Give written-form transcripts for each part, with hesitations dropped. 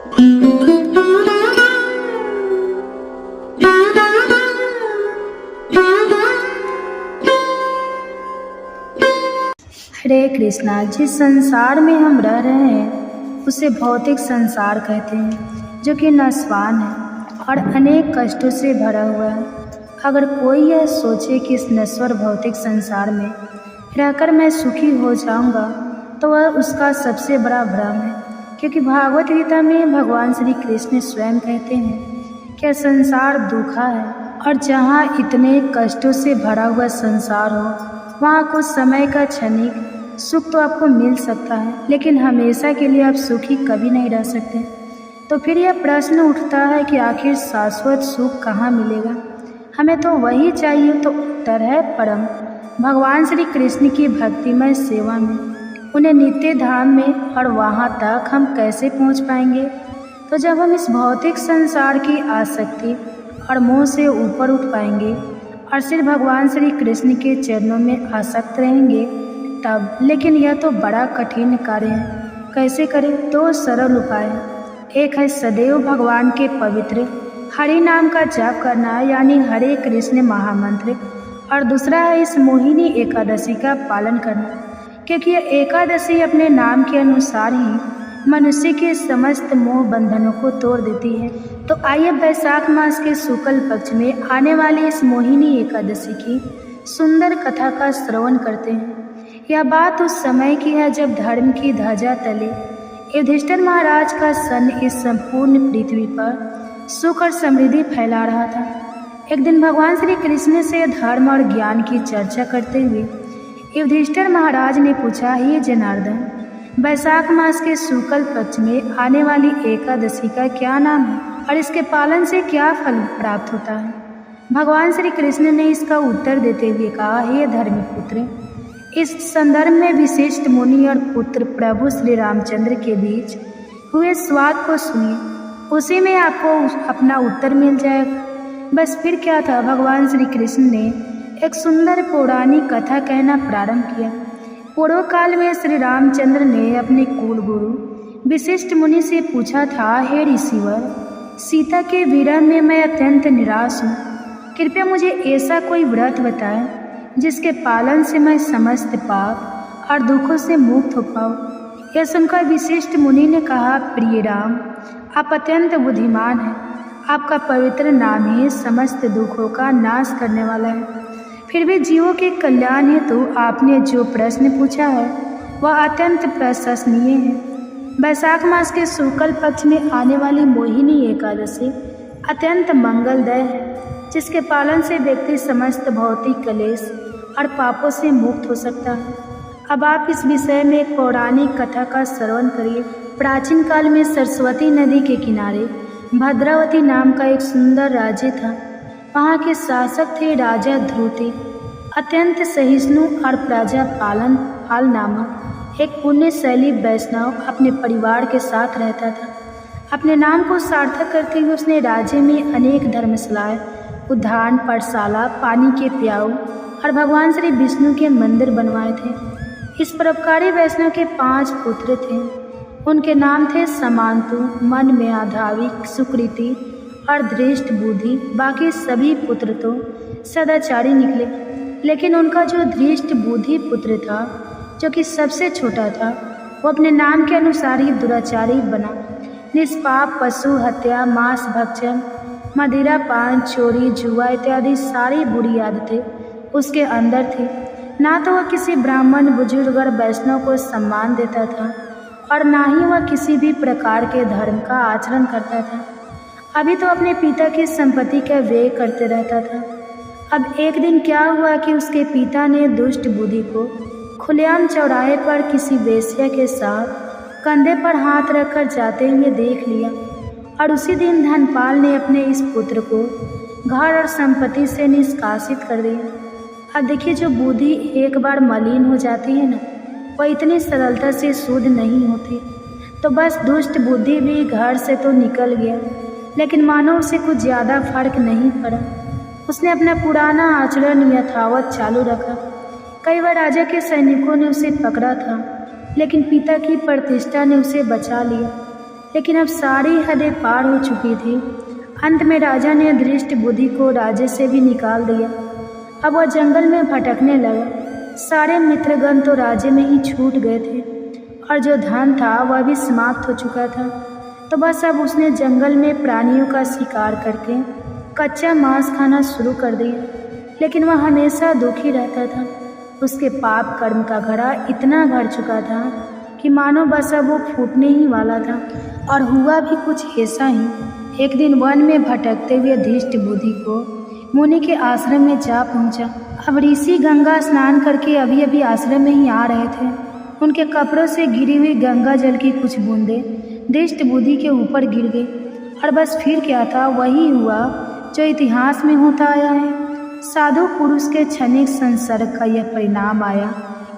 हरे कृष्णा। जिस संसार में हम रह रहे हैं उसे भौतिक संसार कहते हैं, जो कि नश्वान है और अनेक कष्टों से भरा हुआ है। अगर कोई यह सोचे कि इस नश्वर भौतिक संसार में रहकर मैं सुखी हो जाऊंगा, तो वह उसका सबसे बड़ा भ्रम है, क्योंकि भागवत गीता में भगवान श्री कृष्ण स्वयं कहते हैं कि संसार दुखा है, और जहाँ इतने कष्टों से भरा हुआ संसार हो वहाँ कुछ समय का क्षणिक सुख तो आपको मिल सकता है, लेकिन हमेशा के लिए आप सुखी कभी नहीं रह सकते। तो फिर यह प्रश्न उठता है कि आखिर शाश्वत सुख कहाँ मिलेगा? हमें तो वही चाहिए। तो उत्तर है परम भगवान श्री कृष्ण की भक्तिमय सेवा में, उन्हें नित्य धाम में। और वहाँ तक हम कैसे पहुँच पाएंगे? तो जब हम इस भौतिक संसार की आसक्ति और मोह से ऊपर उठ पाएंगे और सिर्फ भगवान श्री कृष्ण के चरणों में आसक्त रहेंगे तब। लेकिन यह तो बड़ा कठिन कार्य है, कैसे करें? दो सरल उपाय है। एक है सदैव भगवान के पवित्र हरि नाम का जाप करना, यानी हरे कृष्ण महामंत्र। और दूसरा है इस मोहिनी एकादशी का पालन करना, क्योंकि यह एकादशी अपने नाम के अनुसार ही मनुष्य के समस्त मोह बंधनों को तोड़ देती है। तो आइए वैशाख मास के शुक्ल पक्ष में आने वाली इस मोहिनी एकादशी की सुंदर कथा का श्रवण करते हैं। यह बात उस समय की है जब धर्म की ध्वजा तले युधिष्ठिर महाराज का सन इस संपूर्ण पृथ्वी पर सुख और समृद्धि फैला रहा था। एक दिन भगवान श्री कृष्ण से धर्म और ज्ञान की चर्चा करते हुए युधिष्ठिर महाराज ने पूछा, हे जनार्दन, वैशाख मास के शुक्ल पक्ष में आने वाली एकादशी का क्या नाम है और इसके पालन से क्या फल प्राप्त होता है? भगवान श्री कृष्ण ने इसका उत्तर देते हुए कहा, हे धर्मपुत्र, इस संदर्भ में विशिष्ट मुनि और पुत्र प्रभु श्री रामचंद्र के बीच हुए स्वाद को सुनिए, उसी में आपको अपना उत्तर मिल जाएगा। बस फिर क्या था, भगवान श्री कृष्ण ने एक सुंदर पौराणिक कथा कहना प्रारंभ किया। पूर्व काल में श्री रामचंद्र ने अपने कुल गुरु विशिष्ट मुनि से पूछा था, हे ऋषिवर, सीता के विरह में मैं अत्यंत निराश हूँ, कृपया मुझे ऐसा कोई व्रत बताएं जिसके पालन से मैं समस्त पाप और दुखों से मुक्त हो पाऊँ। यह सुनकर विशिष्ट मुनि ने कहा, प्रिय राम, आप अत्यंत बुद्धिमान हैं, आपका पवित्र नाम ही समस्त दुखों का नाश करने वाला है। फिर भी जीवों के कल्याण हेतु आपने जो प्रश्न पूछा है वह अत्यंत प्रशंसनीय है। वैशाख मास के शुक्ल पक्ष में आने वाली मोहिनी एकादशी अत्यंत मंगलदय है, जिसके पालन से व्यक्ति समस्त भौतिक क्लेश और पापों से मुक्त हो सकता है। अब आप इस विषय में एक पौराणिक कथा का श्रवण करिए। प्राचीन काल में सरस्वती नदी के किनारे भद्रावती नाम का एक सुंदर राज्य था। वहाँ के शासक थे राजा ध्रुति। अत्यंत सहिष्णु और प्रजा पाल नामक एक पुण्यशैली वैष्णव अपने परिवार के साथ रहता था। अपने नाम को सार्थक करते हुए उसने राज्य में अनेक धर्मशालाएं, उद्यान, पाठशाला, पानी के प्याऊ और भगवान श्री विष्णु के मंदिर बनवाए थे। इस परोपकारी वैष्णव के 5 पुत्र थे। उनके नाम थे समांतु, मन में आधाविक, सुकृति और दृष्ट बुद्धि। बाकी सभी पुत्र तो सदाचारी निकले, लेकिन उनका जो दृष्ट बुद्धि पुत्र था, जो कि सबसे छोटा था, वो अपने नाम के अनुसार ही दुराचारी बना। निष्पाप पशु हत्या, मांस भक्षण, मदिरा पान, चोरी, जुआ इत्यादि सारी बुरी आदतें उसके अंदर थी। ना तो वह किसी ब्राह्मण, बुजुर्ग और वैष्णव को सम्मान देता था और ना ही वह किसी भी प्रकार के धर्म का आचरण करता था। अभी तो अपने पिता की संपत्ति का व्यय करते रहता था। अब एक दिन क्या हुआ कि उसके पिता ने दुष्ट बुद्धि को खुलेआम चौराहे पर किसी वेश्या के साथ कंधे पर हाथ रखकर जाते हुए देख लिया, और उसी दिन धनपाल ने अपने इस पुत्र को घर और संपत्ति से निष्कासित कर दिया। अब देखिए, जो बुद्धि एक बार मलिन हो जाती है ना, वह इतनी सरलता से शुद्ध नहीं होती। तो बस दुष्ट बुद्धि भी घर से तो निकल गया, लेकिन मानो उसे कुछ ज़्यादा फर्क नहीं पड़ा। उसने अपना पुराना आचरण यथावत चालू रखा। कई बार राजा के सैनिकों ने उसे पकड़ा था, लेकिन पिता की प्रतिष्ठा ने उसे बचा लिया। लेकिन अब सारी हदें पार हो चुकी थी। अंत में राजा ने दृष्ट बुद्धि को राज्य से भी निकाल दिया। अब वह जंगल में भटकने लगा। सारे मित्रगण तो राज्य में ही छूट गए थे और जो धन था वह भी समाप्त हो चुका था। तो बस अब उसने जंगल में प्राणियों का शिकार करके कच्चा मांस खाना शुरू कर दिया। लेकिन वह हमेशा दुखी रहता था। उसके पाप कर्म का घड़ा इतना भर चुका था कि मानो बस अब वो फूटने ही वाला था। और हुआ भी कुछ ऐसा ही। एक दिन वन में भटकते हुए धृष्ट बुद्धि को मुनि के आश्रम में जा पहुंचा। अब ऋषि गंगा स्नान करके अभी अभी आश्रम में ही आ रहे थे। उनके कपड़ों से गिरी हुई गंगा जल की कुछ बूंदें धृष्ट बुद्धि के ऊपर गिर गई। और बस फिर क्या था, वही हुआ जो इतिहास में होता आया है। साधु पुरुष के क्षणिक संसर्ग का यह परिणाम आया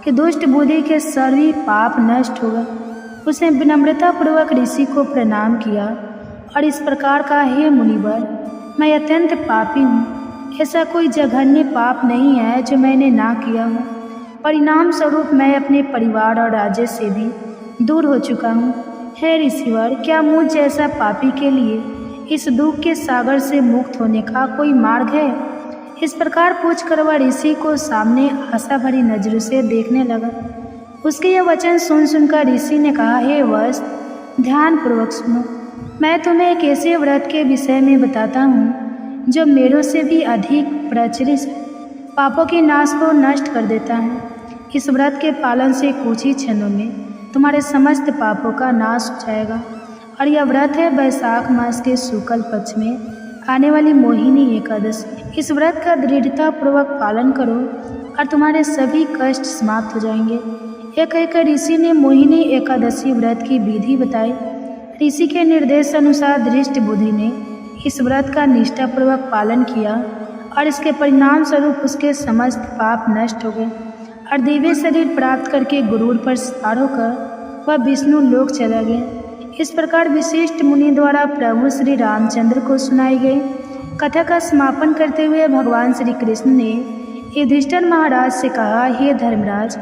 कि दुष्ट बुद्धि के सभी पाप नष्ट हो गए। उसने विनम्रतापूर्वक ऋषि को प्रणाम किया और इस प्रकार कहा, हे मुनिवर, मैं अत्यंत पापी हूँ। ऐसा कोई जघन्य पाप नहीं है जो मैंने ना किया हो। परिणाम स्वरूप मैं अपने परिवार और राज्य से भी दूर हो चुका हूँ। हे ऋषिवर, क्या मुझ जैसा पापी के लिए इस दुख के सागर से मुक्त होने का कोई मार्ग है? इस प्रकार पूछकर वह ऋषि को सामने आशा भरी नजरों से देखने लगा। उसके यह वचन सुनकर ऋषि ने कहा, हे वत्स, ध्यानपूर्वक सुनो। मैं तुम्हें एक ऐसे व्रत के विषय में बताता हूँ जो मेरों से भी अधिक प्रचलित पापों के नाश को नष्ट कर देता है। इस व्रत के पालन से कुछ ही क्षणों में तुम्हारे समस्त पापों का नाश हो जाएगा। और यह व्रत है वैशाख मास के शुक्ल पक्ष में आने वाली मोहिनी एकादशी। इस व्रत का दृढ़तापूर्वक पालन करो और तुम्हारे सभी कष्ट समाप्त हो जाएंगे। यह कहकर ऋषि ने मोहिनी एकादशी व्रत की विधि बताई। ऋषि के निर्देश अनुसार धृष्ट बुद्धि ने इस व्रत का निष्ठापूर्वक पालन किया और इसके परिणाम स्वरूप उसके समस्त पाप नष्ट हो गए और दिव्य शरीर प्राप्त करके गुरूर पर सवार होकर वह विष्णु लोक चला गया। इस प्रकार विशिष्ट मुनि द्वारा प्रभु श्री रामचंद्र को सुनाई गई कथा का समापन करते हुए भगवान श्री कृष्ण ने युधिष्ठिर महाराज से कहा, हे धर्मराज,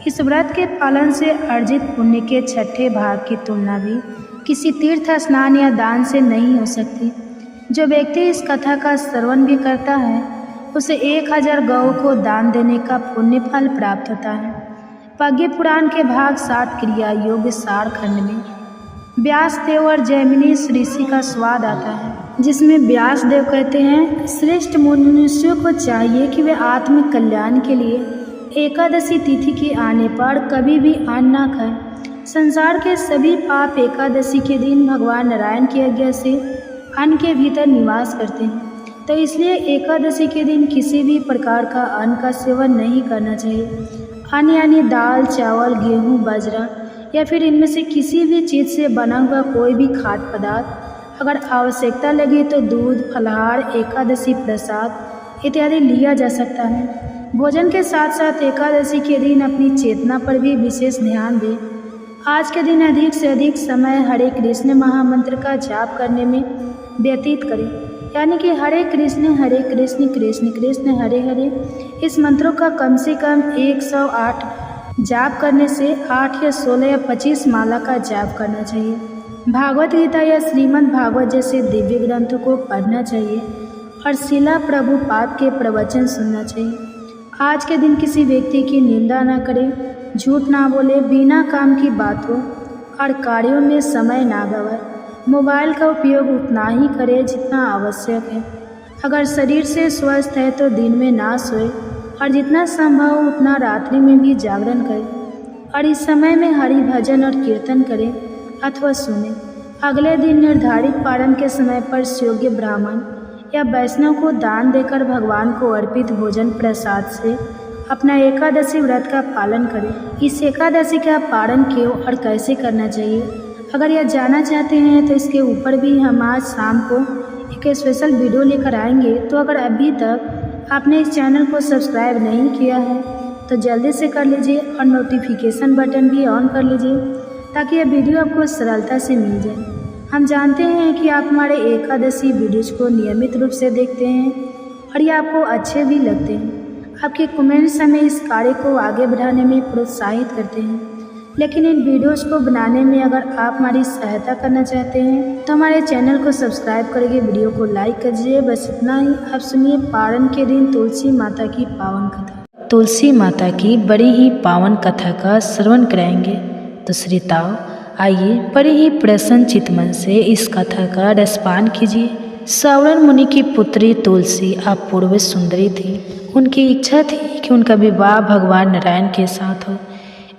इस व्रत के पालन से अर्जित पुण्य के छठे भाग की तुलना भी किसी तीर्थ स्नान या दान से नहीं हो सकती। जो व्यक्ति इस कथा का श्रवण भी करता है उसे 1000 गौ को दान देने का पुण्य फल प्राप्त होता है। पद्म पुराण के भाग 7 क्रिया योग सार खंड में व्यासदेव और जैमिनी ऋषि का स्वाद आता है, जिसमें व्यासदेव कहते हैं, श्रेष्ठ मनुष्यों को चाहिए कि वे आत्म कल्याण के लिए एकादशी तिथि के आने पर कभी भी अन्न न खाएं। संसार के सभी पाप एकादशी के दिन भगवान नारायण की आज्ञा से अन्न के भीतर निवास करते हैं। तो इसलिए एकादशी के दिन किसी भी प्रकार का अन्न का सेवन नहीं करना चाहिए। अन्न यानी दाल, चावल, गेहूँ, बाजरा या फिर इनमें से किसी भी चीज़ से बना हुआ कोई भी खाद्य पदार्थ अगर आवश्यकता लगे तो दूध, फलाहार, एकादशी प्रसाद इत्यादि लिया जा सकता है। भोजन के साथ साथ एकादशी के दिन अपनी चेतना पर भी विशेष ध्यान दें। आज के दिन अधिक से अधिक समय हरे कृष्ण महामंत्र का जाप करने में व्यतीत करें, यानी कि हरे कृष्ण कृष्ण कृष्ण हरे हरे। इस मंत्रों का कम से कम 108 जाप करने से 8 या 16 या 25 माला का जाप करना चाहिए। भागवत गीता या श्रीमद् भागवत जैसे दिव्य ग्रंथों को पढ़ना चाहिए और शिला प्रभुपाद के प्रवचन सुनना चाहिए। आज के दिन किसी व्यक्ति की निंदा न करें, झूठ ना बोले, बिना काम की बातों और कार्यों में समय ना गवाएं। मोबाइल का उपयोग उतना ही करें जितना आवश्यक है। अगर शरीर से स्वस्थ है तो दिन में ना सोए और जितना संभव हो उतना रात्रि में भी जागरण करें और इस समय में हरि भजन और कीर्तन करें अथवा सुने। अगले दिन निर्धारित पारण के समय पर योग्य ब्राह्मण या वैष्णव को दान देकर भगवान को अर्पित भोजन प्रसाद से अपना एकादशी व्रत का पालन करें। इस एकादशी का पारण क्यों और कैसे करना चाहिए, अगर यह जानना चाहते हैं तो इसके ऊपर भी हम आज शाम को एक स्पेशल वीडियो लेकर आएंगे। तो अगर अभी तक आपने इस चैनल को सब्सक्राइब नहीं किया है तो जल्दी से कर लीजिए और नोटिफिकेशन बटन भी ऑन कर लीजिए ताकि यह वीडियो आपको सरलता से मिल जाए। हम जानते हैं कि आप हमारे एकादशी वीडियोज़ को नियमित रूप से देखते हैं और ये आपको अच्छे भी लगते हैं। आपके कमेंट्स हमें इस कार्य को आगे बढ़ाने में प्रोत्साहित करते हैं। लेकिन इन वीडियोस को बनाने में अगर आप हमारी सहायता करना चाहते हैं तो हमारे चैनल को सब्सक्राइब करके वीडियो को लाइक कीजिए। बस इतना ही। आप सुनिए पारण के दिन तुलसी माता की पावन कथा। तुलसी माता की बड़ी ही पावन कथा का श्रवण कराएंगे। तो श्रोताओ, आइए बड़े ही प्रसन्न चित्त मन से इस कथा का रसपान कीजिए। सौरण मुनि की पुत्री तुलसी अपूर्व सुंदरी थी। उनकी इच्छा थी कि उनका विवाह भगवान नारायण के साथ हो।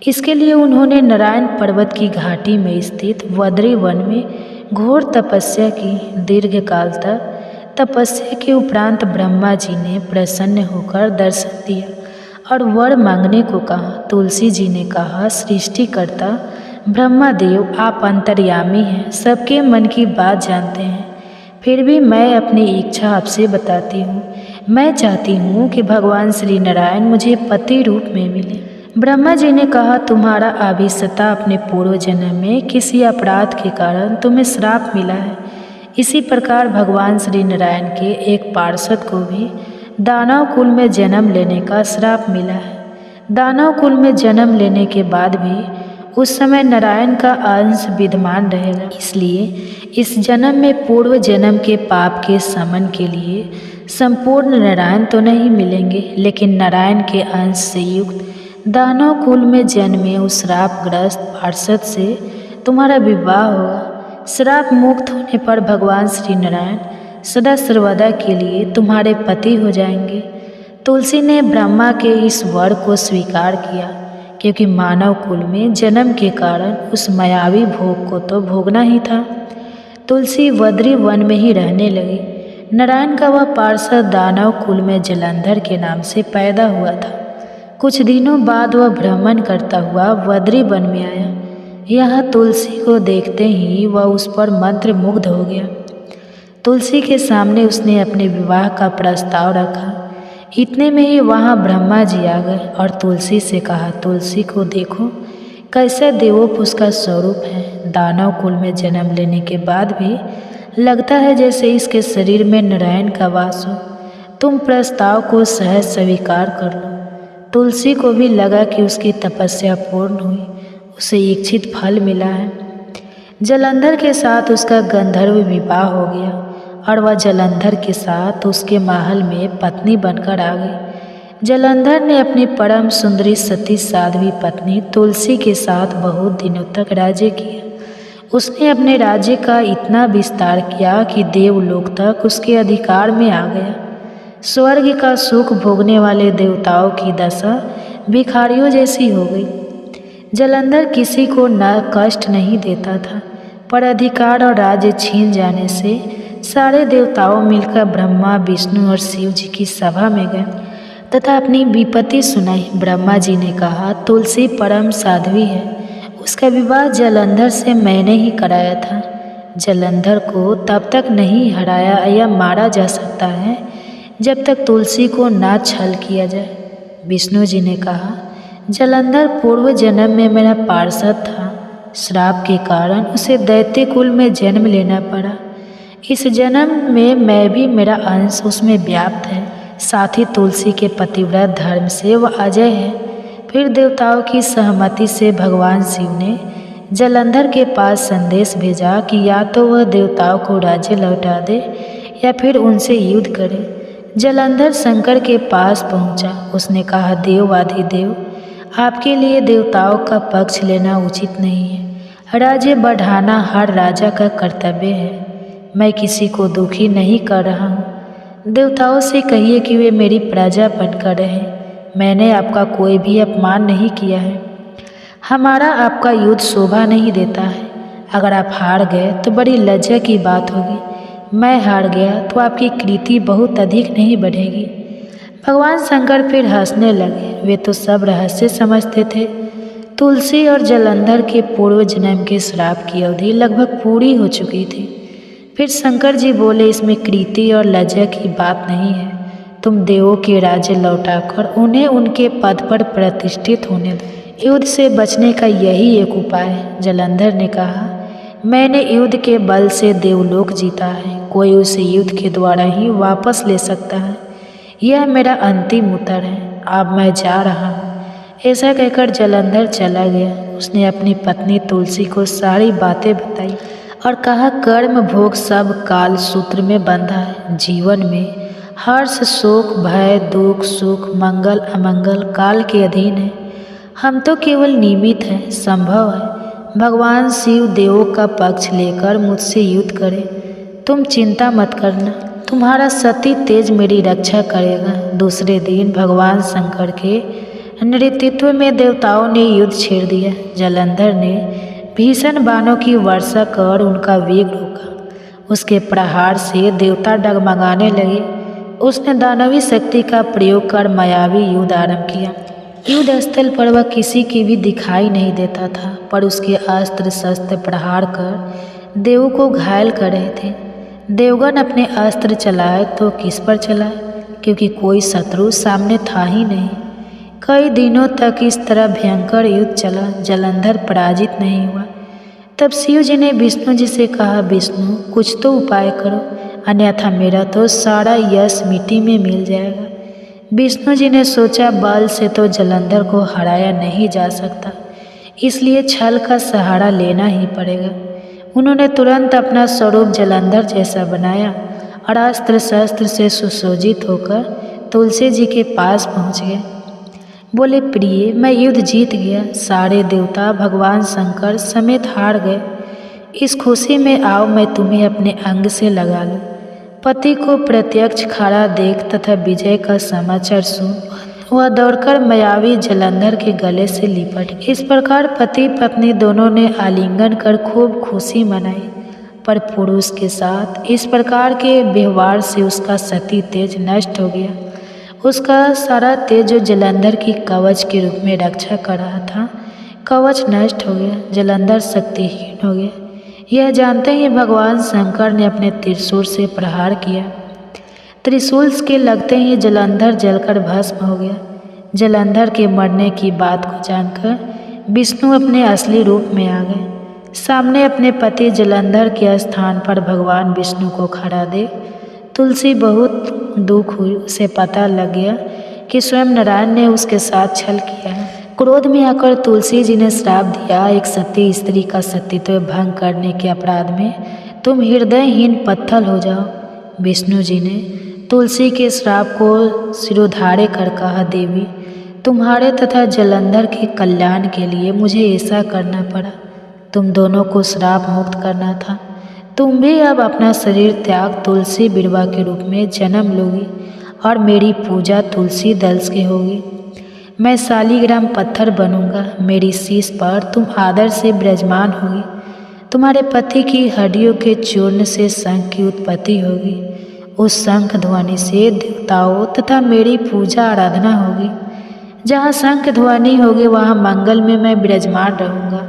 इसके लिए उन्होंने नारायण पर्वत की घाटी में स्थित वद्री वन में घोर तपस्या की। दीर्घ काल तक तपस्या के उपरांत ब्रह्मा जी ने प्रसन्न होकर दर्शन दिया और वर मांगने को कहा। तुलसी जी ने कहा, सृष्टिकर्ता ब्रह्मा देव, आप अंतर्यामी हैं, सबके मन की बात जानते हैं। फिर भी मैं अपनी इच्छा आपसे बताती हूँ। मैं चाहती हूँ कि भगवान श्री नारायण मुझे पति रूप में मिले। ब्रह्मा जी ने कहा, तुम्हारा अभिसत्ता अपने पूर्व जन्म में किसी अपराध के कारण तुम्हें श्राप मिला है। इसी प्रकार भगवान श्री नारायण के एक पार्षद को भी दानव कुल में जन्म लेने का श्राप मिला है। दानव कुल में जन्म लेने के बाद भी उस समय नारायण का अंश विद्यमान रहेगा। इसलिए इस जन्म में पूर्व जन्म के पाप के शमन के लिए संपूर्ण नारायण तो नहीं मिलेंगे, लेकिन नारायण के अंश से युक्त दानव कुल में जन्मे उस श्रापग्रस्त पार्षद से तुम्हारा विवाह होगा। श्राप मुक्त होने पर भगवान श्री नारायण सदा सर्वदा के लिए तुम्हारे पति हो जाएंगे। तुलसी ने ब्रह्मा के इस वर को स्वीकार किया, क्योंकि मानव कुल में जन्म के कारण उस मायावी भोग को तो भोगना ही था। तुलसी वद्री वन में ही रहने लगी। नारायण का वह पार्षद दानव कुल में जलंधर के नाम से पैदा हुआ था। कुछ दिनों बाद वह भ्रमण करता हुआ वद्री वन में आया। यहाँ तुलसी को देखते ही वह उस पर मंत्र मुग्ध हो गया। तुलसी के सामने उसने अपने विवाह का प्रस्ताव रखा। इतने में ही वहाँ ब्रह्मा जी आ गए और तुलसी से कहा, तुलसी को देखो कैसा देवोपुष का स्वरूप है। दानव कुल में जन्म लेने के बाद भी लगता है जैसे इसके शरीर में नारायण का वास हो। तुम प्रस्ताव को सहज स्वीकार कर लो। तुलसी को भी लगा कि उसकी तपस्या पूर्ण हुई, उसे इच्छित फल मिला है। जलंधर के साथ उसका गंधर्व विवाह हो गया और वह जलंधर के साथ उसके महल में पत्नी बनकर आ गई। जलंधर ने अपनी परम सुंदरी सती साध्वी पत्नी तुलसी के साथ बहुत दिनों तक राज्य किया। उसने अपने राज्य का इतना विस्तार किया कि देवलोक तक उसके अधिकार में आ गया। स्वर्ग का सुख भोगने वाले देवताओं की दशा भिखारियों जैसी हो गई। जलंधर किसी को न कष्ट नहीं देता था, पर अधिकार और राज्य छीन जाने से सारे देवताओं मिलकर ब्रह्मा, विष्णु और शिव जी की सभा में गए तथा अपनी विपत्ति सुनाई। ब्रह्मा जी ने कहा, तुलसी परम साध्वी है, उसका विवाह जलंधर से मैंने ही कराया था। जलंधर को तब तक नहीं हराया या मारा जा सकता है जब तक तुलसी को ना छल किया जाए। विष्णु जी ने कहा, जलंधर पूर्व जन्म में मेरा पार्षद था। श्राप के कारण उसे दैत्य कुल में जन्म लेना पड़ा। इस जन्म में मैं भी, मेरा अंश उसमें व्याप्त है। साथ ही तुलसी के पतिव्रत धर्म से वह अजय है। फिर देवताओं की सहमति से भगवान शिव ने जलंधर के पास संदेश भेजा कि या तो वह देवताओं को राज्य लौटा दे या फिर उनसे युद्ध करे। जलंधर शंकर के पास पहुंचा। उसने कहा, देवाधिदेव, आपके लिए देवताओं का पक्ष लेना उचित नहीं है। राज्य बढ़ाना हर राजा का कर्तव्य है। मैं किसी को दुखी नहीं कर रहा हूँ। देवताओं से कहिए कि वे मेरी प्रजा बनकर रहें। मैंने आपका कोई भी अपमान नहीं किया है। हमारा आपका युद्ध शोभा नहीं देता है। अगर आप हार गए तो बड़ी लज्जा की बात होगी। मैं हार गया तो आपकी कीर्ति बहुत अधिक नहीं बढ़ेगी। भगवान शंकर फिर हंसने लगे। वे तो सब रहस्य समझते थे। तुलसी और जलंधर के पूर्व जन्म के श्राप की अवधि लगभग पूरी हो चुकी थी। फिर शंकर जी बोले, इसमें कीर्ति और लज्जा की बात नहीं है। तुम देवों के राज्य लौटाकर उन्हें उनके पद पर प्रतिष्ठित होने दो। युद्ध से बचने का यही एक उपाय है। जलंधर ने कहा, मैंने युद्ध के बल से देवलोक जीता है। कोई उसे युद्ध के द्वारा ही वापस ले सकता है। यह मेरा अंतिम उत्तर है। अब मैं जा रहा हूँ। ऐसा कहकर जलंधर चला गया। उसने अपनी पत्नी तुलसी को सारी बातें बताई और कहा, कर्म भोग सब काल सूत्र में बंधा है। जीवन में हर्ष शोक भय दुख सुख मंगल अमंगल काल के अधीन है। हम तो केवल निमित्त हैं। संभव है भगवान शिव देवों का पक्ष लेकर मुझसे युद्ध करें। तुम चिंता मत करना, तुम्हारा सती तेज मेरी रक्षा करेगा। दूसरे दिन भगवान शंकर के नेतृत्व में देवताओं ने युद्ध छेड़ दिया। जलंधर ने भीषण बाणों की वर्षा कर उनका वेग रोका। उसके प्रहार से देवता डगमगाने लगे। उसने दानवी शक्ति का प्रयोग कर मायावी युद्ध आरंभ किया। युद्ध स्थल पर वह किसी की भी दिखाई नहीं देता था, पर उसके अस्त्र शस्त्र प्रहार कर देवों को घायल कर रहे थे। देवगण अपने अस्त्र चलाए तो किस पर चलाए, क्योंकि कोई शत्रु सामने था ही नहीं। कई दिनों तक इस तरह भयंकर युद्ध चला। जलंधर पराजित नहीं हुआ। तब शिव जी ने विष्णु जी से कहा, विष्णु कुछ तो उपाय करो, अन्यथा मेरा तो सारा यश मिट्टी में मिल जाएगा। विष्णु जी ने सोचा, बल से तो जलंधर को हराया नहीं जा सकता, इसलिए छल का सहारा लेना ही पड़ेगा। उन्होंने तुरंत अपना स्वरूप जलंधर जैसा बनाया और अस्त्र शस्त्र से सुसज्जित होकर तुलसी जी के पास पहुँच गए। बोले, प्रिय मैं युद्ध जीत गया। सारे देवता भगवान शंकर समेत हार गए। इस खुशी में आओ मैं तुम्हें अपने अंग से लगा लूं। पति को प्रत्यक्ष खड़ा देख तथा विजय का समाचार सुन वह दौड़कर मायावी जलंधर के गले से लिपट गई। इस प्रकार पति पत्नी दोनों ने आलिंगन कर खूब खुशी मनाई। पर पुरुष के साथ इस प्रकार के व्यवहार से उसका सती तेज नष्ट हो गया। उसका सारा तेज जो जलंधर की कवच के रूप में रक्षा कर रहा था, कवच नष्ट हो गया। जलंधर शक्तिहीन हो गया। यह जानते ही भगवान शंकर ने अपने त्रिशूल से प्रहार किया। त्रिशूल के लगते ही जलंधर जलकर भस्म हो गया। जलंधर के मरने की बात को जानकर विष्णु अपने असली रूप में आ गए। सामने अपने पति जलंधर के स्थान पर भगवान विष्णु को खड़ा देख तुलसी बहुत दुख हुई। उसे पता लग गया कि स्वयं नारायण ने उसके साथ छल किया है। क्रोध में आकर तुलसी जी ने श्राप दिया, एक सती स्त्री का सतीत्व भंग करने के अपराध में तुम हृदयहीन पत्थर हो जाओ। विष्णु जी ने तुलसी के श्राप को सिरोधार्य कर कहा, देवी तुम्हारे तथा जलंधर के कल्याण के लिए मुझे ऐसा करना पड़ा। तुम दोनों को श्राप मुक्त करना था। तुम भी अब अपना शरीर त्याग तुलसी बिरवा के रूप में जन्म लोगी और मेरी पूजा तुलसी दल्स की होगी। मैं शालिग्राम पत्थर बनूंगा। मेरी शीश पर तुम आदर से विराजमान होगी। तुम्हारे पति की हड्डियों के चूर्ण से शंख की उत्पत्ति होगी। उस शंख ध्वनि से देवताओं तथा मेरी पूजा आराधना होगी। जहाँ शंख ध्वनि होगी वहाँ मंगल में मैं विराजमान रहूँगा।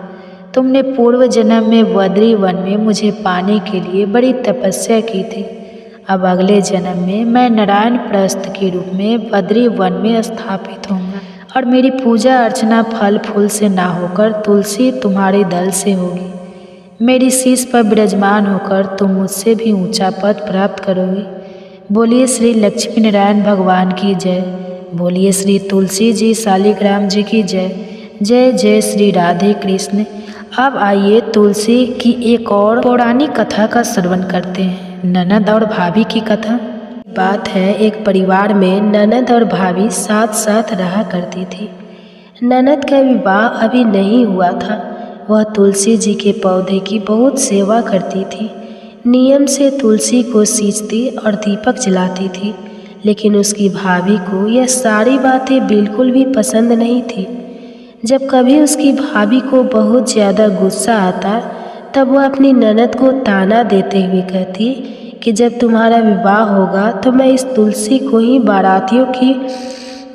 तुमने पूर्व जन्म में बद्री वन में मुझे पाने के लिए बड़ी तपस्या की थी। अब अगले जन्म में मैं नारायण प्रस्थ के रूप में बद्री वन में स्थापित होऊंगा और मेरी पूजा अर्चना फल फूल से ना होकर तुलसी तुम्हारे दल से होगी। मेरी शीश पर विराजमान होकर तुम मुझसे भी ऊंचा पद प्राप्त करोगी। बोलिए श्री लक्ष्मी नारायण भगवान की जय। बोलिए श्री तुलसी जी शालिग्राम जी की जय। जय जय श्री राधे कृष्ण। अब आइए तुलसी की एक और पौराणिक कथा का श्रवण करते हैं, ननद और भाभी की कथा। बात है, एक परिवार में ननद और भाभी साथ साथ रहा करती थी। ननद का विवाह अभी नहीं हुआ था। वह तुलसी जी के पौधे की बहुत सेवा करती थी। नियम से तुलसी को सींचती और दीपक जलाती थी, लेकिन उसकी भाभी को यह सारी बातें बिल्कुल भी पसंद नहीं थी। जब कभी उसकी भाभी को बहुत ज़्यादा गुस्सा आता तब वह अपनी ननद को ताना देते हुए कहती कि जब तुम्हारा विवाह होगा तो मैं इस तुलसी को ही बारातियों की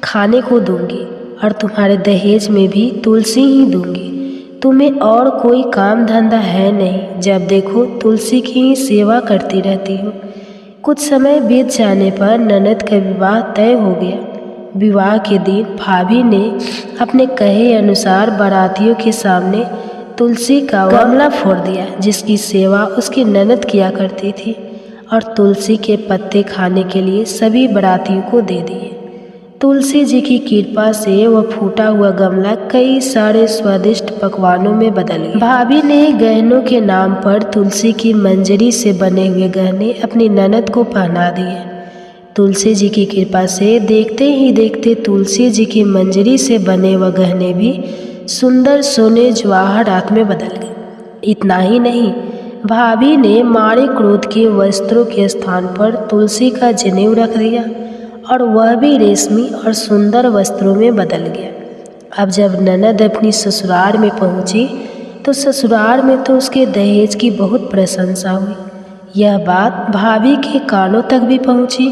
खाने को दूंगी और तुम्हारे दहेज में भी तुलसी ही दूंगी। तुम्हें और कोई काम धंधा है नहीं, जब देखो तुलसी की ही सेवा करती रहती हो। कुछ समय बीत जाने पर ननद का विवाह तय हो गया। विवाह के दिन भाभी ने अपने कहे अनुसार बारातियों के सामने तुलसी का गमला फोड़ दिया, जिसकी सेवा उसकी ननद किया करती थी, और तुलसी के पत्ते खाने के लिए सभी बारातियों को दे दिए। तुलसी जी की कृपा से वह फूटा हुआ गमला कई सारे स्वादिष्ट पकवानों में बदल गया। भाभी ने गहनों के नाम पर तुलसी की मंजरी से बने हुए गहने अपनी ननद को पहना दिए। तुलसी जी की कृपा से देखते ही देखते तुलसी जी की मंजरी से बने वह गहने भी सुंदर सोने जवाहरात में बदल गए। इतना ही नहीं, भाभी ने मारे क्रोध के वस्त्रों के स्थान पर तुलसी का जनेऊ रख दिया और वह भी रेशमी और सुंदर वस्त्रों में बदल गया। अब जब ननद अपनी ससुराल में पहुंची तो ससुराल में तो उसके दहेज की बहुत प्रशंसा हुई। यह बात भाभी के कानों तक भी पहुंची।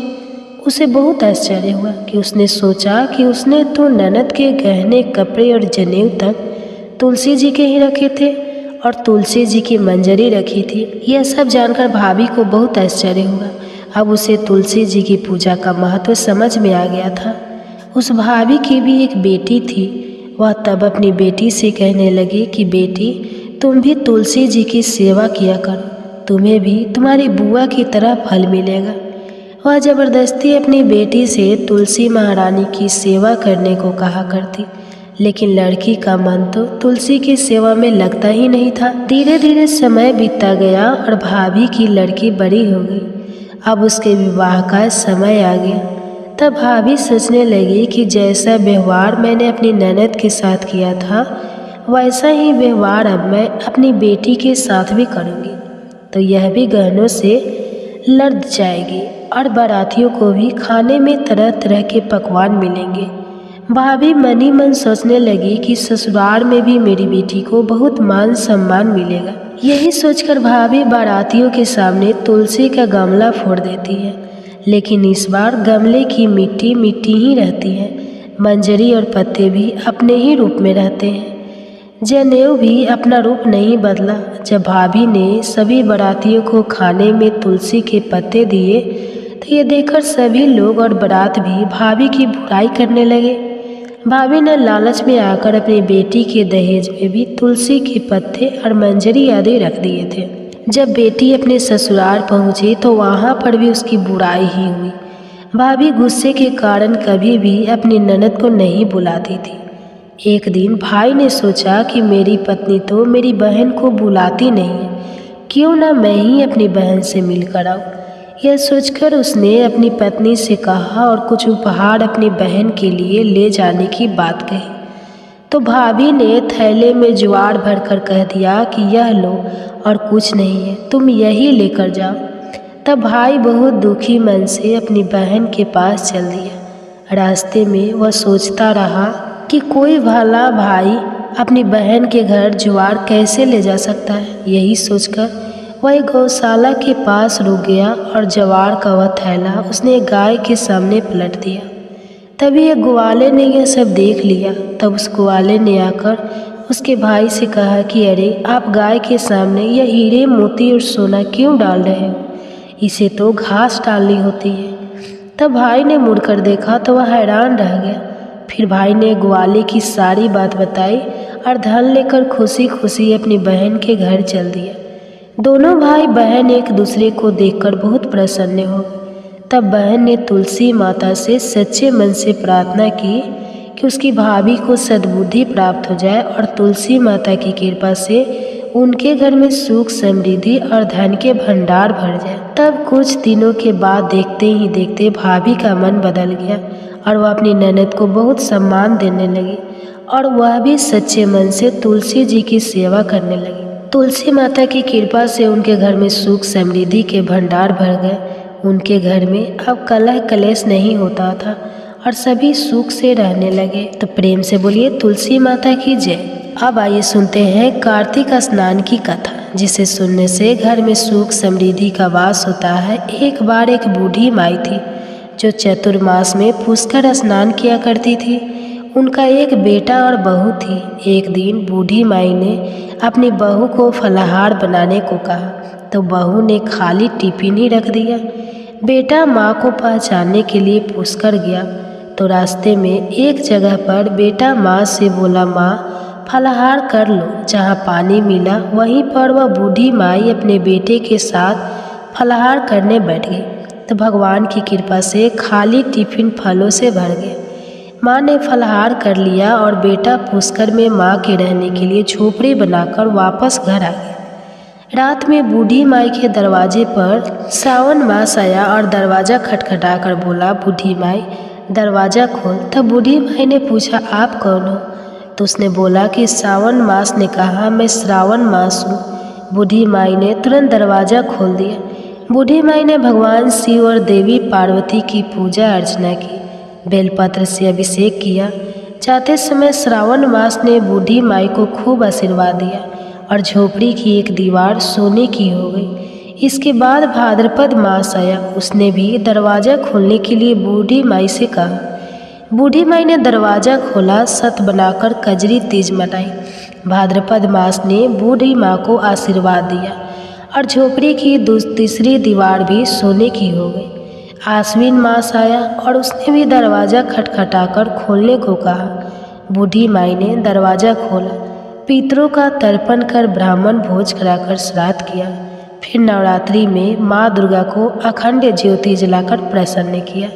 उसे बहुत आश्चर्य हुआ कि उसने सोचा कि उसने तो ननद के गहने, कपड़े और जनेऊ तक तुलसी जी के ही रखे थे और तुलसी जी की मंजरी रखी थी। यह सब जानकर भाभी को बहुत आश्चर्य हुआ। अब उसे तुलसी जी की पूजा का महत्व समझ में आ गया था। उस भाभी की भी एक बेटी थी। वह तब अपनी बेटी से कहने लगी कि बेटी, तुम भी तुलसी जी की सेवा किया करो, तुम्हें भी तुम्हारी बुआ की तरह फल मिलेगा। वह जबरदस्ती अपनी बेटी से तुलसी महारानी की सेवा करने को कहा करती, लेकिन लड़की का मन तो तुलसी की सेवा में लगता ही नहीं था। धीरे धीरे समय बीतता गया और भाभी की लड़की बड़ी हो गई। अब उसके विवाह का समय आ गया। तब भाभी सोचने लगी कि जैसा व्यवहार मैंने अपनी ननद के साथ किया था, वैसा ही व्यवहार अब मैं अपनी बेटी के साथ भी करूँगी, तो यह भी गहनों से लद जाएगी और बारातियों को भी खाने में तरह तरह के पकवान मिलेंगे। भाभी मन ही मन सोचने लगी कि ससुराल में भी मेरी बेटी को बहुत मान सम्मान मिलेगा। यही सोचकर भाभी बारातियों के सामने तुलसी का गमला फोड़ देती है, लेकिन इस बार गमले की मिट्टी मिट्टी ही रहती है। मंजरी और पत्ते भी अपने ही रूप में रहते हैं। जनेऊ भी अपना रूप नहीं बदला। जब भाभी ने सभी बारातियों को खाने में तुलसी के पत्ते दिए तो ये देखकर सभी लोग और बारात भी भाभी की बुराई करने लगे। भाभी ने लालच में आकर अपनी बेटी के दहेज में भी तुलसी के पत्ते और मंजरी आदि रख दिए थे। जब बेटी अपने ससुराल पहुंची तो वहां पर भी उसकी बुराई ही हुई। भाभी गुस्से के कारण कभी भी अपनी ननद को नहीं बुलाती थी। एक दिन भाई ने सोचा कि मेरी पत्नी तो मेरी बहन को बुलाती नहीं है, क्यों ना मैं ही अपनी बहन से मिलकर आऊँ। यह सोचकर उसने अपनी पत्नी से कहा और कुछ उपहार अपनी बहन के लिए ले जाने की बात कही। तो भाभी ने थैले में ज्वार भरकर कह दिया कि यह लो और कुछ नहीं है, तुम यही लेकर जाओ। तब भाई बहुत दुखी मन से अपनी बहन के पास चल दिया। रास्ते में वह सोचता रहा कि कोई भला भाई अपनी बहन के घर ज्वार कैसे ले जा सकता है। यही सोचकर वह गौशाला के पास रुक गया और ज्वार का वह थैला उसने गाय के सामने पलट दिया। तभी एक ग्वाले ने यह सब देख लिया। तब उस ग्वाले ने आकर उसके भाई से कहा कि अरे, आप गाय के सामने यह हीरे मोती और सोना क्यों डाल रहे हो, इसे तो घास डालनी होती है। तब भाई ने मुड़कर देखा तो वह हैरान रह गया। फिर भाई ने ग्वाले की सारी बात बताई और धन लेकर खुशी खुशी अपनी बहन के घर चल दिया। दोनों भाई बहन एक दूसरे को देखकर बहुत प्रसन्न हो गए। तब बहन ने तुलसी माता से सच्चे मन से प्रार्थना की कि उसकी भाभी को सद्बुद्धि प्राप्त हो जाए और तुलसी माता की कृपा से उनके घर में सुख, समृद्धि और धन के भंडार भर जाए। तब कुछ दिनों के बाद देखते ही देखते भाभी का मन बदल गया और वह अपनी ननद को बहुत सम्मान देने लगी और वह भी सच्चे मन से तुलसी जी की सेवा करने लगी। तुलसी माता की कृपा से उनके घर में सुख, समृद्धि के भंडार भर गए। उनके घर में अब कलह कलेश नहीं होता था और सभी सुख से रहने लगे। तो प्रेम से बोलिए तुलसी माता की जय। अब आइए सुनते हैं कार्तिक स्नान की कथा, जिसे सुनने से घर में सुख समृद्धि का वास होता है। एक बार एक बूढ़ी माई थी जो चतुर्मास में पुष्कर स्नान किया करती थी। उनका एक बेटा और बहू थी। एक दिन बूढ़ी माई ने अपनी बहू को फलाहार बनाने को कहा तो बहू ने खाली टिफिन ही रख दिया। बेटा माँ को पहचानने के लिए पुष्कर गया तो रास्ते में एक जगह पर बेटा माँ से बोला, माँ फलाहार कर लो। जहाँ पानी मिला वहीं पर वह बूढ़ी माई अपने बेटे के साथ फलाहार करने बैठ गई। तो भगवान की कृपा से खाली टिफिन फलों से भर गया। माँ ने फलाहार कर लिया और बेटा पुष्कर में माँ के रहने के लिए झोपड़ी बनाकर वापस घर आ गया। रात में बूढ़ी माई के दरवाजे पर सावन मास आया और दरवाज़ा खटखटा कर बोला, बूढ़ी माई दरवाज़ा खोल। तब बूढ़ी माई ने पूछा, आप कौन हो? तो उसने बोला कि सावन मास ने कहा मैं श्रावण मास हूँ। बूढ़ी माई ने तुरंत दरवाज़ा खोल दिया। बूढ़ी माई ने भगवान शिव और देवी पार्वती की पूजा अर्चना की, बेलपत्र से अभिषेक किया। जाते समय श्रावण मास ने बूढ़ी माई को खूब आशीर्वाद दिया और झोपड़ी की एक दीवार सोने की हो गई। इसके बाद भाद्रपद मास आया। उसने भी दरवाज़ा खोलने के लिए बूढ़ी माई से कहा। बूढ़ी माई ने दरवाज़ा खोला, सत बनाकर कजरी तीज मनाई। भाद्रपद मास ने बूढ़ी माँ को आशीर्वाद दिया और झोपड़ी की तीसरी दीवार भी सोने की हो गई। आश्विन मास आया और उसने भी दरवाज़ा खटखटाकर खोलने को कहा। बूढ़ी माई ने दरवाज़ा खोला, पितरों का तर्पण कर ब्राह्मण भोज कराकर श्राद्ध किया। फिर नवरात्रि में माँ दुर्गा को अखंड ज्योति जलाकर प्रसन्न किया।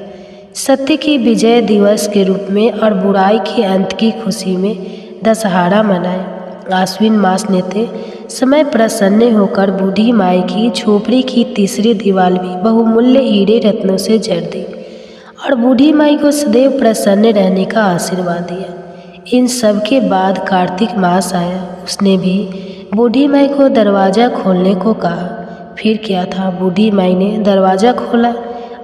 सत्य की विजय दिवस के रूप में और बुराई के अंत की खुशी में दशहरा मनाए। आश्विन मास नेते समय प्रसन्न होकर बूढ़ी माई की झोपड़ी की तीसरी दीवार भी बहुमूल्य हीरे रत्नों से जड़ दी और बूढ़ी माई को सदैव प्रसन्न रहने का आशीर्वाद दिया। इन सब के बाद कार्तिक मास आया। उसने भी बूढ़ी माई को दरवाज़ा खोलने को कहा। फिर क्या था, बूढ़ी माई ने दरवाज़ा खोला,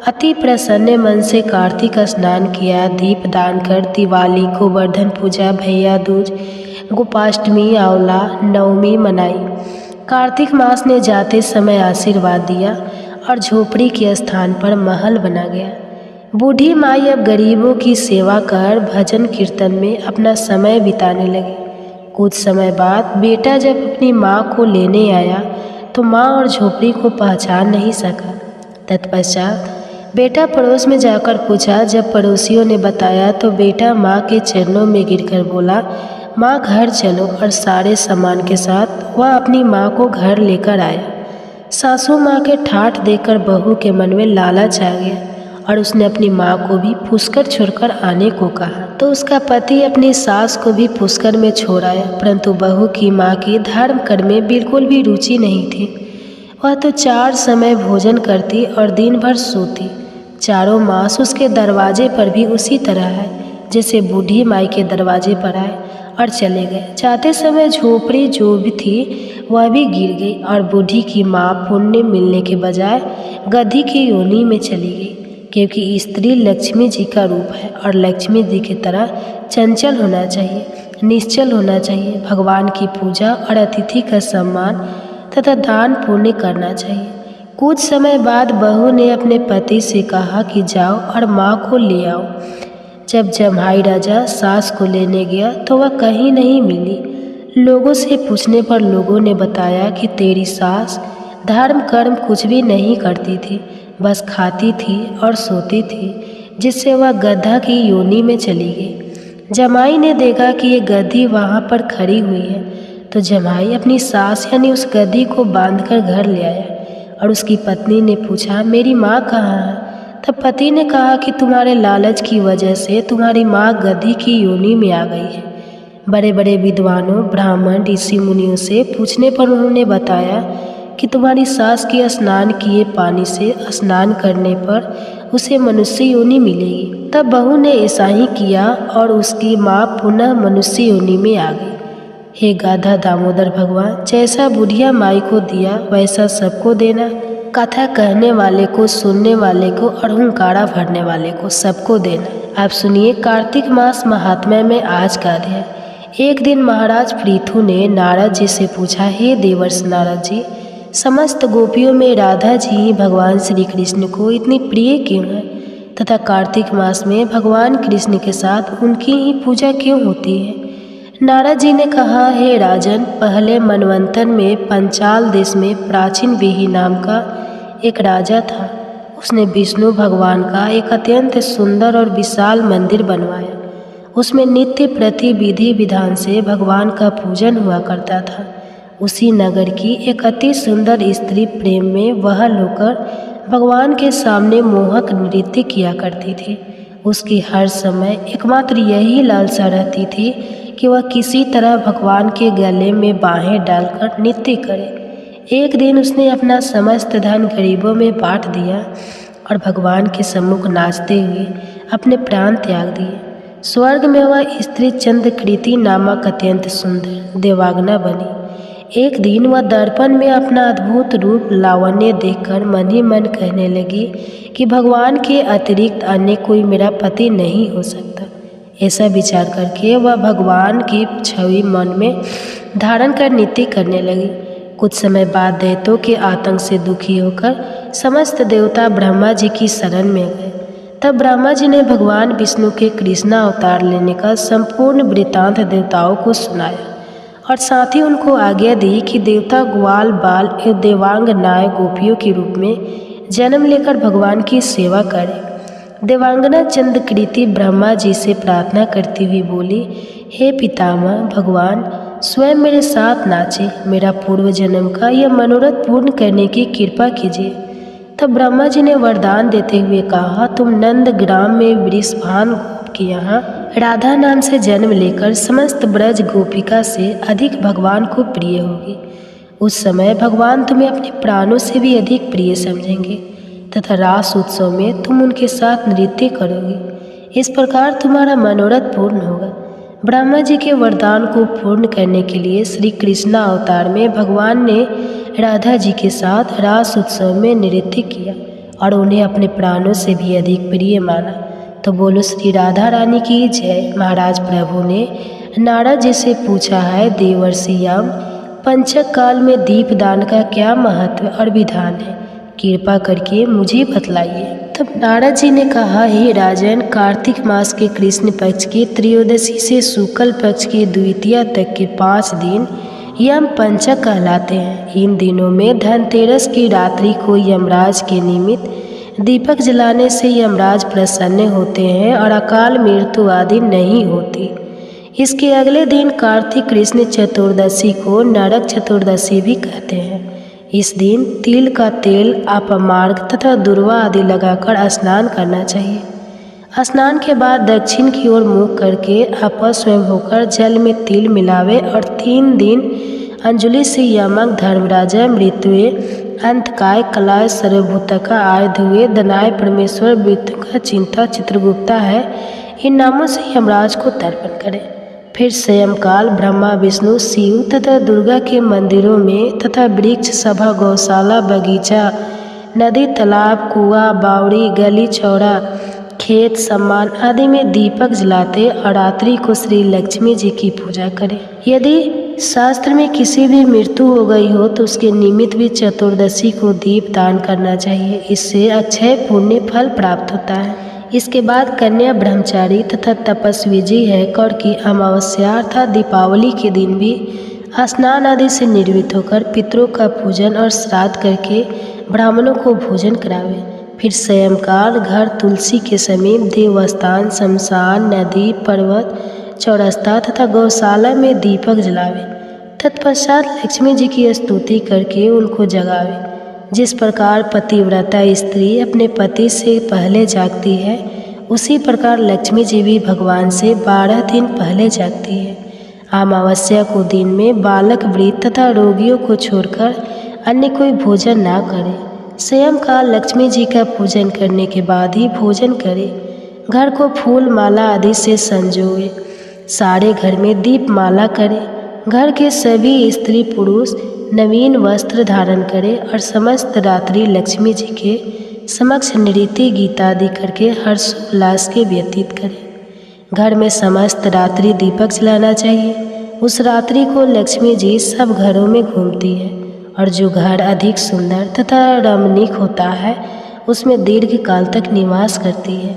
अति प्रसन्न मन से कार्तिक स्नान किया, दीप दान कर दिवाली, गोवर्धन पूजा, भैया दूज, गोपाष्टमी, आंवला नवमी मनाई। कार्तिक मास ने जाते समय आशीर्वाद दिया और झोपड़ी के स्थान पर महल बना गया। बूढ़ी माई अब गरीबों की सेवा कर भजन कीर्तन में अपना समय बिताने लगी। कुछ समय बाद बेटा जब अपनी माँ को लेने आया तो माँ और झोपड़ी को पहचान नहीं सका। तत्पश्चात बेटा पड़ोस में जाकर पूछा। जब पड़ोसियों ने बताया तो बेटा माँ के चरणों में गिरकर बोला, माँ घर चलो, और सारे सामान के साथ वह अपनी माँ को घर लेकर आया। सासू माँ के ठाठ देखकर बहू के मन में लालच आ गया और उसने अपनी माँ को भी पुष्कर छोड़कर आने को कहा। तो उसका पति अपनी सास को भी पुष्कर में छोड़ आया, परंतु बहू की माँ की धर्म कर्म में बिल्कुल भी रुचि नहीं थी। वह तो 4 समय भोजन करती और दिन भर सोती। चारों मास उसके दरवाजे पर भी उसी तरह है जैसे बूढ़ी माई के दरवाजे पर आए और चले गए। जाते समय झोपड़ी जो भी थी वह भी गिर गई और बूढ़ी की माँ पुण्य मिलने के बजाय गधी की योनि में चली गई, क्योंकि स्त्री लक्ष्मी जी का रूप है और लक्ष्मी जी की तरह चंचल होना चाहिए, निश्चल होना चाहिए। भगवान की पूजा और अतिथि का सम्मान तथा दान पुण्य करना चाहिए। कुछ समय बाद बहू ने अपने पति से कहा कि जाओ और माँ को ले आओ। जब जम्हाई राजा सास को लेने गया तो वह कहीं नहीं मिली। लोगों से पूछने पर लोगों ने बताया कि तेरी सास धर्म कर्म कुछ भी नहीं करती थी, बस खाती थी और सोती थी, जिससे वह गधा की योनि में चली गई। जमाई ने देखा कि ये गधी वहाँ पर खड़ी हुई है तो जमाई अपनी सास यानी उस गधी को बांधकर घर ले आया और उसकी पत्नी ने पूछा, मेरी माँ कहाँ है? तब पति ने कहा कि तुम्हारे लालच की वजह से तुम्हारी माँ गधी की योनि में आ गई है। बड़े बड़े विद्वानों, ब्राह्मण, ऋषि मुनियों से पूछने पर उन्होंने बताया कि तुम्हारी सास के स्नान किए पानी से स्नान करने पर उसे मनुष्य योनि मिलेगी। तब बहू ने ऐसा ही किया और उसकी माँ पुनः मनुष्य योनि में आ गई। हे गाधा दामोदर भगवान, जैसा बुढ़िया माई को दिया वैसा सबको देना। कथा कहने वाले को, सुनने वाले को और हुंकारा भरने वाले को सबको देना। आप सुनिए कार्तिक मास महात्म्य में आज का अध्याय। एक दिन महाराज पृथु ने नारद जी से पूछा, हे देवर्षि नारद जी, समस्त गोपियों में राधा जी ही भगवान श्री कृष्ण को इतनी प्रिय क्यों है तथा कार्तिक मास में भगवान कृष्ण के साथ उनकी ही पूजा क्यों होती है? नारद जी ने कहा, हे राजन, पहले मनवंतर में पंचाल देश में प्राचीन बिही नाम का एक राजा था। उसने विष्णु भगवान का एक अत्यंत सुंदर और विशाल मंदिर बनवाया। उसमें नित्य प्रति विधि विधान से भगवान का पूजन हुआ करता था। उसी नगर की एक अति सुंदर स्त्री प्रेम में वह होकर भगवान के सामने मोहक नृत्य किया करती थी उसकी हर समय एकमात्र यही लालसा रहती थी कि वह किसी तरह भगवान के गले में बाहें डालकर नृत्य करे। एक दिन उसने अपना समस्त धन गरीबों में बांट दिया और भगवान के सम्मुख नाचते हुए अपने प्राण त्याग दिए। स्वर्ग में वह स्त्री चंद्रकृति नामक अत्यंत सुंदर देवांगना बनी। एक दिन वह दर्पण में अपना अद्भुत रूप लावण्य देखकर मन ही मन कहने लगी कि भगवान के अतिरिक्त अन्य कोई मेरा पति नहीं हो सकता। ऐसा विचार करके वह भगवान की छवि मन में धारण कर नृत्य करने लगी। कुछ समय बाद दैत्यों के आतंक से दुखी होकर समस्त देवता ब्रह्मा जी की शरण में गए। तब ब्रह्मा जी ने भगवान विष्णु के कृष्णा अवतार लेने का संपूर्ण वृत्तांत देवताओं को सुनाया और साथ ही उनको आज्ञा दी कि देवता ग्वाल बाल एवं देवांग नाय गोपियों के रूप में जन्म लेकर भगवान की सेवा करें। देवांगना चंद्रकृति ब्रह्मा जी से प्रार्थना करती हुई बोली, हे पितामह भगवान, स्वयं मेरे साथ नाचे, मेरा पूर्व जन्म का यह मनोरथ पूर्ण करने की कृपा कीजिए। तब ब्रह्मा जी ने वरदान देते हुए कहा, तुम नंद ग्राम में वृषभान के यहाँ राधा नाम से जन्म लेकर समस्त ब्रज गोपिका से अधिक भगवान को प्रिय होगी। उस समय भगवान तुम्हें अपने प्राणों से भी अधिक प्रिय समझेंगे तथा रास उत्सव में तुम उनके साथ नृत्य करोगे। इस प्रकार तुम्हारा मनोरथ पूर्ण होगा। ब्रह्मा जी के वरदान को पूर्ण करने के लिए श्री कृष्णा अवतार में भगवान ने राधा जी के साथ रास उत्सव में नृत्य किया और उन्हें अपने प्राणों से भी अधिक प्रिय माना। तो बोलो श्री राधा रानी की जय। महाराज प्रभु ने नारद जी से पूछा है, देवर्षियाम, पंचक काल में दीपदान का क्या महत्व और विधान है, कृपा करके मुझे बतलाइए। तब नारद जी ने कहा, हे राजन, कार्तिक मास के कृष्ण पक्ष की त्रयोदशी से शुक्ल पक्ष की द्वितीया तक के 5 दिन यम पंचक कहलाते हैं। इन दिनों में धनतेरस की रात्रि को यमराज के निमित्त दीपक जलाने से यमराज प्रसन्न होते हैं और अकाल मृत्यु आदि नहीं होती। इसके अगले दिन कार्तिक कृष्ण चतुर्दशी को नरक चतुर्दशी भी कहते हैं। इस दिन तिल का तेल, अपमार्ग तथा दुर्वा आदि लगाकर स्नान करना चाहिए। स्नान के बाद दक्षिण की ओर मुख करके अपस्वयं होकर जल में तिल मिलावे और 3 दिन अंजलि से यमक, धर्मराजा, मृत्युए, अंतकाय, कलाय, सर्वभूतका, आयुधुए, दनाय, परमेश्वर, मृत्युका, चिंता, चित्रगुप्ता है, इन नामों से यमराज को तर्पण करें। फिर स्वयंकाल ब्रह्मा, विष्णु, शिव तथा दुर्गा के मंदिरों में तथा वृक्ष सभा, गौशाला, बगीचा, नदी, तालाब, कुआं, बावड़ी, गली, चौरा, खेत, सम्मान आदि में दीपक जलाते और रात्रि को श्री लक्ष्मी जी की पूजा करें। यदि शास्त्र में किसी भी मृत्यु हो गई हो तो उसके निमित्त भी चतुर्दशी को दीप दान करना चाहिए। इससे अक्षय पुण्य फल प्राप्त होता है। इसके बाद कन्या, ब्रह्मचारी तथा तपस्वी जी है कौर की अमावस्या अर्थात दीपावली के दिन भी स्नान आदि से निर्मित होकर पितरों का पूजन और श्राद्ध करके ब्राह्मणों को भोजन करावे। फिर स्वयंकाल घर तुलसी के समीप देवस्थान, शमशान, नदी, पर्वत, चौरस्ता तथा गौशाला में दीपक जलावे। तत्पश्चात लक्ष्मी जी की स्तुति करके उनको जगावे। जिस प्रकार पतिव्रता स्त्री अपने पति से पहले जागती है, उसी प्रकार लक्ष्मी जी भी भगवान से 12 दिन पहले जागती है। अमावस्या को दिन में बालक, वृद्ध तथा रोगियों को छोड़कर अन्य कोई भोजन ना करे। स्वयंकाल लक्ष्मी जी का पूजन करने के बाद ही भोजन करे। घर को फूल माला आदि से संजोए। सारे घर में दीप माला करे। घर के सभी स्त्री पुरुष नवीन वस्त्र धारण करें और समस्त रात्रि लक्ष्मी जी के समक्ष नृत्य, गीता आदि करके हर्षोल्लास के व्यतीत करें। घर में समस्त रात्रि दीपक जलाना चाहिए। उस रात्रि को लक्ष्मी जी सब घरों में घूमती है और जो घर अधिक सुंदर तथा रमणीक होता है उसमें दीर्घ काल तक निवास करती है।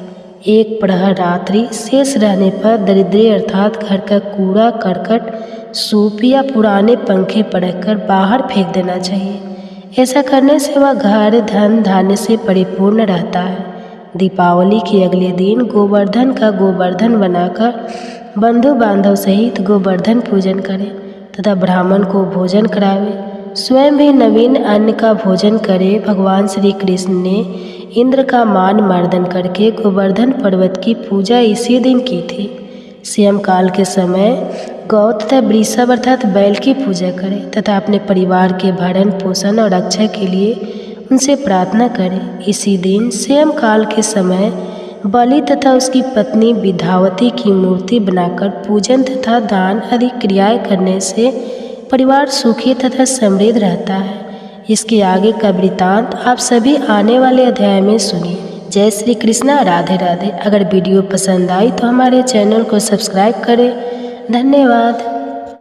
एक प्रहर रात्रि शेष रहने पर दरिद्री अर्थात घर का कूड़ा करकट, सूप या पुराने पंखे पड़कर बाहर फेंक देना चाहिए। ऐसा करने से वह घर धन धान्य से परिपूर्ण रहता है। दीपावली के अगले दिन गोवर्धन का गोवर्धन बनाकर बंधु बांधव सहित गोवर्धन पूजन करें तथा ब्राह्मण को भोजन करावे। स्वयं भी नवीन अन्न का भोजन करे। भगवान श्री कृष्ण ने इंद्र का मान मर्दन करके गोवर्धन पर्वत की पूजा इसी दिन की थी। श्यामकाल के समय गौ तथा वृषभ अर्थात बैल की पूजा करें तथा अपने परिवार के भरण पोषण और रक्षा के लिए उनसे प्रार्थना करें। इसी दिन श्यामकाल के समय बलि तथा उसकी पत्नी विद्यावती की मूर्ति बनाकर पूजन तथा दान आदि क्रियाएं करने से परिवार सुखी तथा समृद्ध रहता है। इसके आगे का वृत्तांत आप सभी आने वाले अध्याय में सुनिए। जय श्री कृष्णा, राधे राधे। अगर वीडियो पसंद आई तो हमारे चैनल को सब्सक्राइब करें। धन्यवाद।